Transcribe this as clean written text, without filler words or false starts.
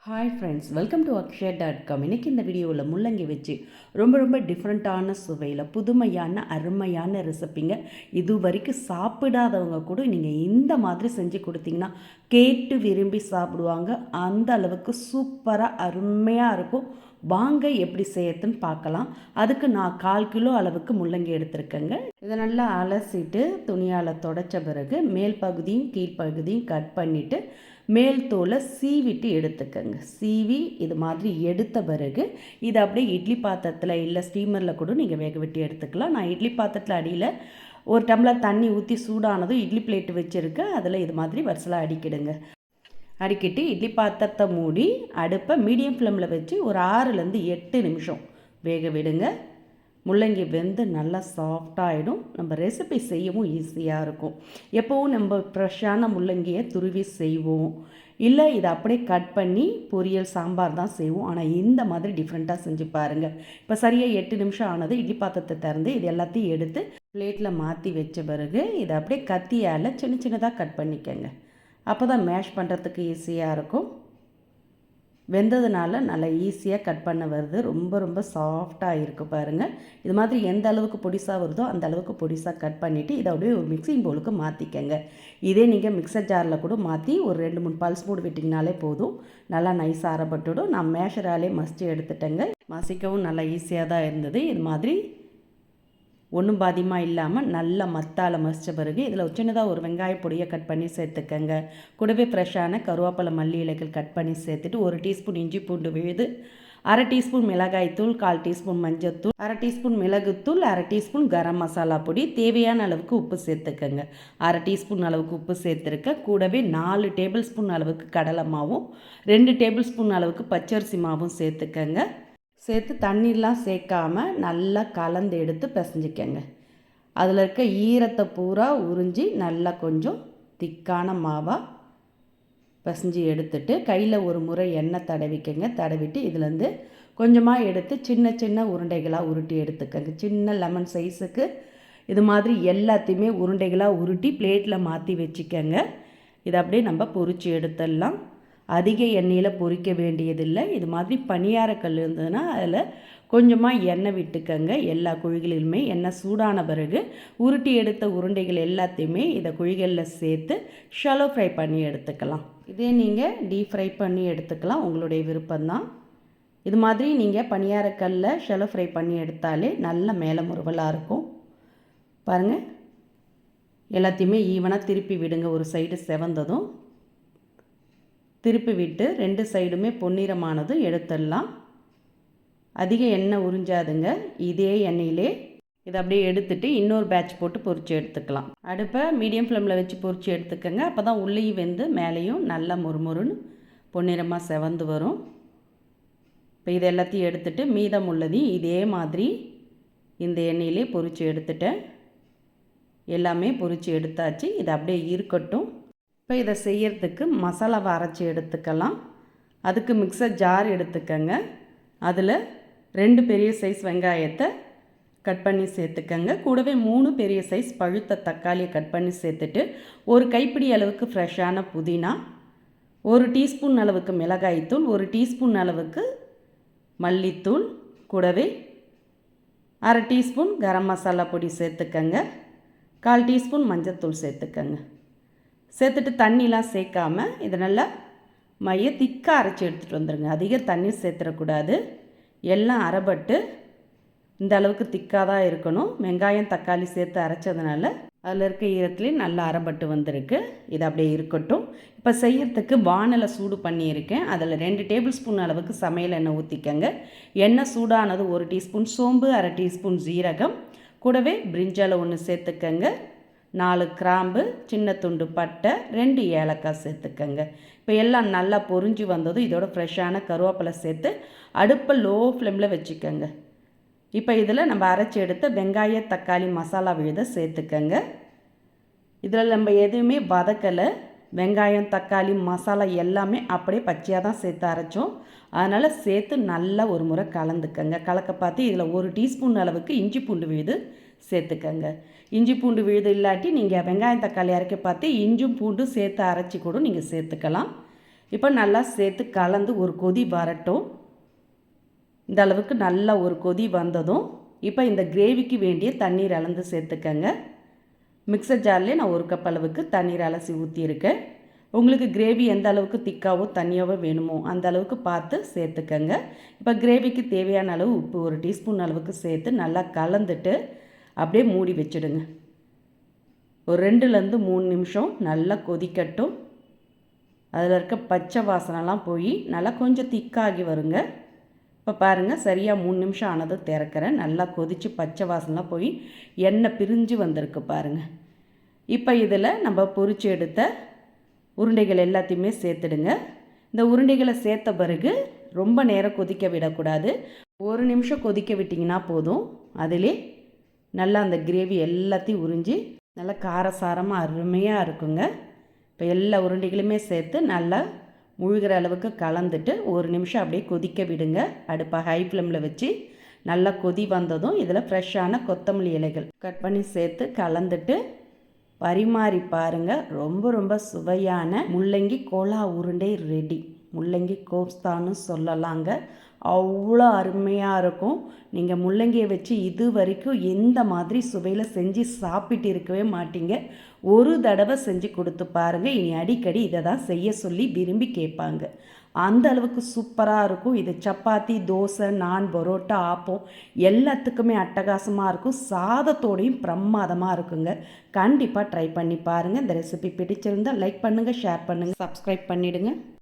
Hi friends, welcome to அக்ஷயா.com. இன்றைக்கி இந்த வீடியோவில் முள்ளங்கி வச்சு ரொம்ப டிஃப்ரெண்ட்டான சுவையில் புதுமையான அருமையான ரெசிப்பிங்க. இது வரைக்கும் சாப்பிடாதவங்க கூட நீங்கள் இந்த மாதிரி செஞ்சு கொடுத்தீங்கன்னா கேட்டு விரும்பி சாப்பிடுவாங்க. அந்த அளவுக்கு சூப்பராக அருமையாக இருக்கும். வாங்க எப்படி செய்யறதுன்னு பார்க்கலாம். அதுக்கு நான் 1/4 கிலோ அளவுக்கு முள்ளங்கி எடுத்துருக்கேங்க. இதை நல்லா அலசிட்டு துணியால் தொடச்ச பிறகு மேல் பகுதியும் கீழ்ப்பகுதியும் கட் பண்ணிவிட்டு மேல் தோலை சீவிட்டு எடுத்துக்கங்க. சீவி இது மாதிரி எடுத்த பிறகு இதை அப்படியே இட்லி பாத்திரத்தில் இல்லை ஸ்டீமரில் கூட நீங்கள் வேக விட்டு எடுத்துக்கலாம். நான் இட்லி பாத்திரத்தில் அடியில் ஒரு டம்ளர் தண்ணி ஊற்றி சூடானதும் இட்லி பிளேட்டு வச்சுருக்கேன். அதில் இது மாதிரி வரிசலாக அடிக்கிடுங்க. அடிக்கிட்டு இட்லி பாத்திரத்தை மூடி அடுப்பை மீடியம் ஃப்ளேமில் வச்சு ஒரு 6லேருந்து 8 நிமிஷம் வேக விடுங்க. முள்ளங்கி வெந்து நல்லா சாஃப்டாகிடும். நம்ம ரெசிபி செய்யவும் ஈஸியாக இருக்கும். எப்போவும் நம்ம ஃப்ரெஷ்ஷான முள்ளங்கியை துருவி செய்வோம், இல்லை இதை அப்படியே கட் பண்ணி பொரியல் சாம்பார் தான் செய்வோம். ஆனால் இந்த மாதிரி டிஃப்ரெண்ட்டாக செஞ்சு பாருங்கள். இப்போ சரியாக 8 நிமிஷம் ஆனது. இட்லி பாத்திரத்தை திறந்து இது எல்லாத்தையும் எடுத்து பிளேட்டில் மாற்றி வச்ச பிறகு இதை அப்படியே கத்தியால் சின்னதாக கட் பண்ணிக்கங்க. அப்போ தான் மேஷ் பண்ணுறதுக்கு ஈஸியாக இருக்கும். வெந்ததுனால நல்லா ஈஸியாக கட் பண்ண வருது. ரொம்ப சாஃப்டாக இருக்குது பாருங்கள். இது மாதிரி எந்த அளவுக்கு பொடிசாக வருதோ அந்த அளவுக்கு பொடிசாக கட் பண்ணிவிட்டு இதை அப்படியே ஒரு மிக்சிங் பவுலுக்கு மாற்றிக்கங்க. இதே நீங்கள் மிக்சர் ஜாரில் கூட மாற்றி ஒரு 2-3 பல்ஸ் மூடு விட்டிங்கனாலே போதும். நல்லா நைஸாக அரைப்பட்டுடும். நான் மேஷராலே மசிச்சு எடுத்துட்டேங்க. மசிக்கவும் நல்லா ஈஸியாக தான் இருந்தது. இது மாதிரி ஒன்றும் பாதியமாக இல்லாமல் நல்லா மத்தால் மசித்த பிறகு இதில் சின்னதாக ஒரு வெங்காய பொடியை கட் பண்ணி சேர்த்துக்கங்க. கூடவே ஃப்ரெஷ்ஷான கருவேப்பிலை மல்லி இலைகள் கட் பண்ணி சேர்த்துட்டு 1 டீஸ்பூன் இஞ்சி பூண்டு விழுது, 1/2 டீஸ்பூன் மிளகாய்த்தூள், 1/4 டீஸ்பூன் மஞ்சள்தூள், 1/2 டீஸ்பூன் மிளகுத்தூள், 1/2 டீஸ்பூன் கரம் மசாலா பொடி, தேவையான அளவுக்கு உப்பு சேர்த்துக்கங்க. 1/2 டீஸ்பூன் அளவுக்கு உப்பு சேர்த்துருக்க. கூடவே 4 டேபிள் ஸ்பூன் அளவுக்கு கடலை மாவும் 2 டேபிள் ஸ்பூன் அளவுக்கு பச்சரிசி மாவும் சேர்த்துக்கங்க. சேர்த்து தண்ணிலாம் சேர்க்காமல் நல்லா கலந்து எடுத்து பிசைஞ்சிக்கங்க. அதில் இருக்க ஈரத்தை பூரா உறிஞ்சி நல்லா கொஞ்சம் திக்கான மாவாக பிசைஞ்சி எடுத்துட்டு கையில் ஒரு முறை எண்ணெய் தடவிக்கங்க. தடவிட்டு இதுலேருந்து கொஞ்சமாக எடுத்து சின்ன உருண்டைகளாக உருட்டி எடுத்துக்கங்க. சின்ன லெமன் சைஸுக்கு இது மாதிரி எல்லாத்தையுமே உருண்டைகளாக உருட்டி பிளேட்டில் மாற்றி வச்சுக்கங்க. இதை அப்படியே நம்ம பொரித்து எடுத்துடலாம். அதிக எண்ணெயில் பொரிக்க வேண்டியதில்லை. இது மாதிரி பணியாரக்கல் இருந்ததுன்னா அதில் கொஞ்சமாக எண்ணெய் விட்டுக்கங்க. எல்லா குழிகளிலுமே எண்ணெய் சூடான பிறகு உருட்டி எடுத்த உருண்டைகள் எல்லாத்தையுமே இதை குழிகளில் சேர்த்து ஷாலோ ஃப்ரை பண்ணி எடுத்துக்கலாம். இதே நீங்கள் டீப் ஃப்ரை பண்ணி எடுத்துக்கலாம், உங்களுடைய விருப்பம்தான். இது மாதிரி நீங்கள் பணியாரக்கல்லில் ஷாலோ ஃப்ரை பண்ணி எடுத்தாலே நல்ல மேலே முறுவலாக இருக்கும். பாருங்கள், எல்லாத்தையுமே ஈவனாக திருப்பி விடுங்க. ஒரு சைடு செவந்ததும் திருப்பி விட்டு 2 சைடுமே பொன்னிறமானதும் எடுத்துடலாம். அதிக எண்ணெய் உறிஞ்சாதுங்க. இதே எண்ணெயிலே இதை அப்படியே எடுத்துட்டு இன்னொரு பேட்ச் போட்டு பொரித்து எடுத்துக்கலாம். அடுப்பை மீடியம் ஃப்ளேமில் வச்சு பொரித்து எடுத்துக்கங்க. அப்போ தான் உள்ளேயும் வெந்து மேலேயும் நல்லா மொறுமொறுன்னு பொன்னிறமாக செவந்து வரும். இப்போ இது எல்லாத்தையும் எடுத்துட்டு மீதம் உள்ளதையும் இதே மாதிரி இந்த எண்ணெயிலே பொரித்து எடுத்துட்டேன். எல்லாமே பொரித்து எடுத்தாச்சு. இது அப்படியே இருக்கட்டும். இப்போ இதை செய்யறதுக்கு மசாலாவை அரைச்சி எடுத்துக்கலாம். அதுக்கு மிக்சர் ஜார் எடுத்துக்கங்க. அதில் 2 பெரிய சைஸ் வெங்காயத்தை கட் பண்ணி சேர்த்துக்கங்க. கூடவே 3 பெரிய சைஸ் பழுத்த தக்காளியை கட் பண்ணி சேர்த்துட்டு ஒரு கைப்பிடி அளவுக்கு ஃப்ரெஷ்ஷான புதினா, 1 டீஸ்பூன் அளவுக்கு மிளகாய்த்தூள், 1 டீஸ்பூன் அளவுக்கு மல்லித்தூள், கூடவே 1/2 டீஸ்பூன் கரம் மசாலா பொடி சேர்த்துக்கங்க. 1/4 டீஸ்பூன் மஞ்சள்தூள் சேர்த்துக்கங்க. சேர்த்துட்டு தண்ணிலாம் சேர்க்காமல் இதை நல்லா மைய திக்காக அரைச்சி எடுத்துகிட்டு வந்துடுங்க. அதிக தண்ணி சேர்த்துடக்கூடாது. எல்லாம் அரைபட்டு இந்த அளவுக்கு திக்காக தான் இருக்கணும். வெங்காயம் தக்காளி சேர்த்து அரைச்சதுனால அதில் இருக்க ஈரத்துலேயும் நல்லா அரைபட்டு வந்திருக்கு. இது அப்படியே இருக்கட்டும். இப்போ செய்யறதுக்கு வானலை சூடு பண்ணியிருக்கேன். அதில் 2 டேபிள் ஸ்பூன் அளவுக்கு சமையல் எண்ணெய் ஊற்றிக்கங்க. எண்ணெய் சூடானது 1 டீஸ்பூன் சோம்பு, 1/2 டீஸ்பூன் ஜீரகம், கூடவே பிரிஞ்சாலை 1 சேர்த்துக்கங்க, 4 கிராம்பு, சின்ன துண்டு பட்டை, 2 ஏலக்காய் சேர்த்துக்கங்க. இப்போ எல்லாம் நல்லா பொரிஞ்சு வந்ததும் இதோட ஃப்ரெஷ்ஷான கருவேப்பிலை சேர்த்து அடுப்பை லோ ஃப்ளேமில் வச்சுக்கோங்க. இப்போ இதில் நம்ம அரைச்சி எடுத்த வெங்காய தக்காளி மசாலா விழுதை சேர்த்துக்கங்க. இதில் நம்ம எதுவுமே வதக்கலை. வெங்காயம் தக்காளி மசாலா எல்லாமே அப்படியே பச்சையாக தான் சேர்த்து அரைச்சோம். அதனால் சேர்த்து நல்லா ஒரு முறை கலந்துக்கங்க. கலக்க பார்த்து இதில் 1 டீஸ்பூன் அளவுக்கு இஞ்சி பூண்டு விழுது சேர்த்துக்கங்க. இஞ்சி பூண்டு விழுது இல்லாட்டி நீங்கள் வெங்காயம் தக்காளி அரைக்க பார்த்து இஞ்சும் பூண்டும் சேர்த்து அரைச்சி கூட நீங்கள் சேர்த்துக்கலாம். இப்போ நல்லா சேர்த்து கலந்து ஒரு கொதி வரட்டும். இந்த அளவுக்கு நல்லா ஒரு கொதி வந்ததும் இப்போ இந்த கிரேவிக்கு வேண்டிய தண்ணீர் அளந்து சேர்த்துக்கங்க. மிக்சர் ஜார்லேயே நான் 1 கப் அளவுக்கு தண்ணீர் அலசி ஊற்றியிருக்கேன். உங்களுக்கு கிரேவி எந்த அளவுக்கு திக்காவோ தண்ணியாவோ வேணுமோ அந்த அளவுக்கு பார்த்து சேர்த்துக்கங்க. இப்போ கிரேவிக்கு தேவையான அளவு உப்பு 1 டீஸ்பூன் அளவுக்கு சேர்த்து நல்லா கலந்துட்டு அப்படியே மூடி வச்சுடுங்க. ஒரு 2லேருந்து 3 நிமிஷம் நல்லா கொதிக்கட்டும். அதில் இருக்க பச்சை வாசனைலாம் போய் நல்லா கொஞ்சம் திக்காகி வருங்க. இப்போ பாருங்கள், சரியாக 3 நிமிஷம் ஆனது திறக்கிறேன். நல்லா கொதித்து பச்சை வாசனைலாம் போய் எண்ணெய் பிரிஞ்சு வந்திருக்கு பாருங்கள். இப்போ இதில் நம்ம பொரிச்சு எடுத்த உருண்டைகள் எல்லாத்தையுமே சேர்த்துடுங்க. இந்த உருண்டைகளை சேர்த்த பிறகு ரொம்ப நேரம் கொதிக்க விடக்கூடாது. 1 நிமிஷம் கொதிக்க விட்டிங்கன்னா போதும். அதிலே நல்லா அந்த கிரேவி எல்லாத்தையும் உறிஞ்சி நல்லா காரசாரமாக அருமையாக இருக்குங்க. இப்போ எல்லா உருண்டைகளுமே சேர்த்து நல்லா முழுகிற அளவுக்கு கலந்துட்டு 1 நிமிஷம் அப்படியே கொதிக்க விடுங்க. அடுப்பை ஹை ஃப்ளேமில் வச்சு நல்லா கொதி வந்ததும் இதில் ஃப்ரெஷ்ஷான கொத்தமல்லி இலைகள் கட் பண்ணி சேர்த்து கலந்துட்டு பரிமாறி பாருங்கள். ரொம்ப ரொம்ப சுவையான முள்ளங்கி கோலா உருண்டை ரெடி. முள்ளங்கி கோப்தான்னு சொல்லலாங்க. அவ்வளோ அருமையாக இருக்கும். நீங்கள் முள்ளங்கியை வச்சு இது வரைக்கும் எந்த மாதிரி சுவையில் செஞ்சு சாப்பிட்டு இருக்கவே மாட்டீங்க. ஒரு தடவை செஞ்சு கொடுத்து பாருங்கள். இனி அடிக்கடி இதை தான் செய்ய சொல்லி விரும்பி கேட்பாங்க. அந்த அளவுக்கு சூப்பராக இருக்கும். இது சப்பாத்தி, தோசை, நான், பரோட்டா, ஆப்பம் எல்லாத்துக்குமே அட்டகாசமாக இருக்கும். சாதத்தோடையும் பிரமாதமாக இருக்குங்க. கண்டிப்பாக ட்ரை பண்ணி பாருங்கள். இந்த ரெசிபி பிடிச்சிருந்தால் லைக் பண்ணுங்கள், ஷேர் பண்ணுங்கள், சப்ஸ்கிரைப் பண்ணிவிடுங்க.